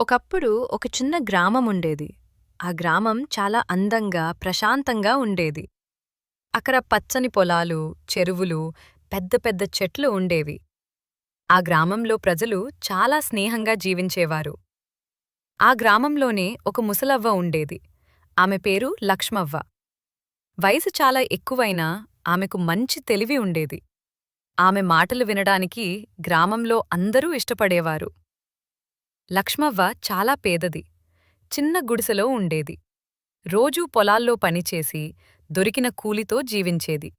ఒకప్పుడు ఒక చిన్న గ్రామం ఉండేది. ఆ గ్రామం చాలా అందంగా, ప్రశాంతంగా ఉండేది. అక్కడ పచ్చని పొలాలు, చెరువులు, పెద్ద పెద్ద చెట్లు ఉండేవి. ఆ గ్రామంలో ప్రజలు చాలా స్నేహంగా జీవించేవారు. ఆ గ్రామంలోనే ఒక ముసలవ్వ ఉండేది. ఆమె పేరు లక్ష్మవ్వ. వయసు చాలా ఎక్కువైనా ఆమెకు మంచి తెలివి ఉండేది. ఆమె మాటలు వినడానికి గ్రామంలో అందరూ ఇష్టపడేవారు. లక్ష్మవ్వ చాలా పేదది. చిన్న గుడిసెలో ఉండేది. రోజూ పొలాల్లో పనిచేసి దొరికిన కూలితో జీవించేది.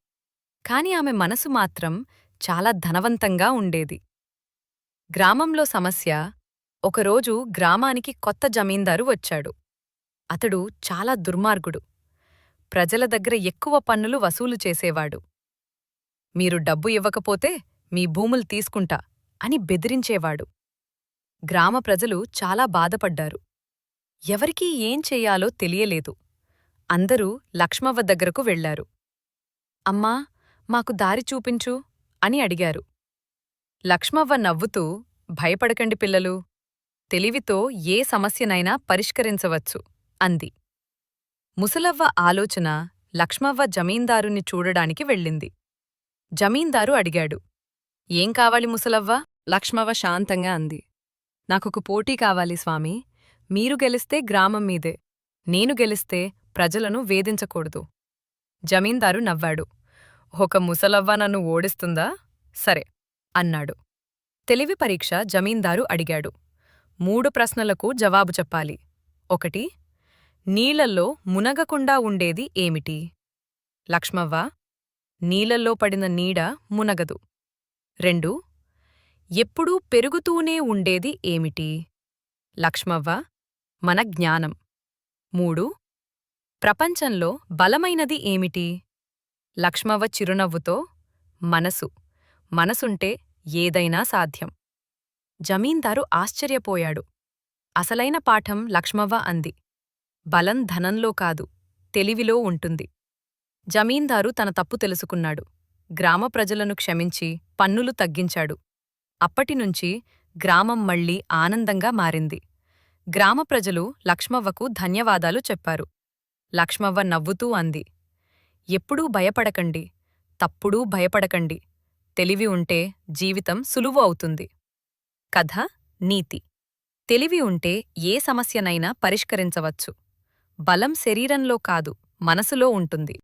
కాని ఆమె మనసు మాత్రం చాలా ధనవంతంగా ఉండేది. గ్రామంలో సమస్య, ఒకరోజు గ్రామానికి కొత్త జమీందారు వచ్చాడు. అతడు చాలా దుర్మార్గుడు. ప్రజల దగ్గర ఎక్కువ పన్నులు వసూలు చేసేవాడు. మీరు డబ్బు ఇవ్వకపోతే మీ భూములు తీసుకుంటా అని బెదిరించేవాడు. గ్రామ ప్రజలు చాలా బాధపడ్డారు. ఎవరికీ ఏం చెయ్యాలో తెలియలేదు. అందరూ లక్ష్మవ్వ దగ్గరకు వెళ్లారు. అమ్మా, మాకు దారి చూపించు అని అడిగారు. లక్ష్మవ్వ నవ్వుతూ, భయపడకండి పిల్లలూ, తెలివితో ఏ సమస్యనైనా పరిష్కరించవచ్చు అంది. ముసలవ్వ ఆలోచన లక్ష్మవ్వ జమీందారుని చూడడానికి వెళ్ళింది. జమీందారు అడిగాడు, ఏం కావాలి ముసలవ్వ? లక్ష్మవ్వ శాంతంగా అంది, నాకొక పోటీ కావాలి స్వామీ. మీరు గెలిస్తే గ్రామం మీదే, నేను గెలిస్తే ప్రజలను వేధించకూడదు. జమీందారు నవ్వాడు. ఒక ముసలవ్వ నన్ను ఓడిస్తుందా? సరే అన్నాడు. తెలివి పరీక్ష జమీందారు అడిగాడు. 3 ప్రశ్నలకు జవాబు చెప్పాలి. 1. నీళ్లల్లో మునగకుండా ఉండేది ఏమిటి? లక్ష్మవ్వ, నీళ్లల్లో పడిన నీడ మునగదు. 2. ఎప్పుడూ పెరుగుతూనే ఉండేది ఏమిటి? లక్ష్మవ్వ, మన జ్ఞానం. 3. ప్రపంచంలో బలమైనది ఏమిటి? లక్ష్మవ్వ చిరునవ్వుతో, మనసు. మనసుంటే ఏదైనా సాధ్యం. జమీందారు ఆశ్చర్యపోయాడు. అసలైన పాఠం లక్ష్మవ్వ అంది. బలం ధనంలో కాదు, తెలివిలో ఉంటుంది. జమీందారు తన తప్పు తెలుసుకున్నాడు. గ్రామ ప్రజలను క్షమించి పన్నులు తగ్గించాడు. అప్పటినుంచి గ్రామం మళ్లీ ఆనందంగా మారింది. గ్రామ ప్రజలు లక్ష్మవ్వకు ధన్యవాదాలు చెప్పారు. లక్ష్మవ్వ నవ్వుతూ అంది, ఎప్పుడూ భయపడకండి, తప్పుడూ భయపడకండి. తెలివి ఉంటే జీవితం సులువు అవుతుంది. కథ నీతి. తెలివి ఉంటే ఏ సమస్యనైనా పరిష్కరించవచ్చు. బలం శరీరంలో కాదు, మనసులో ఉంటుంది.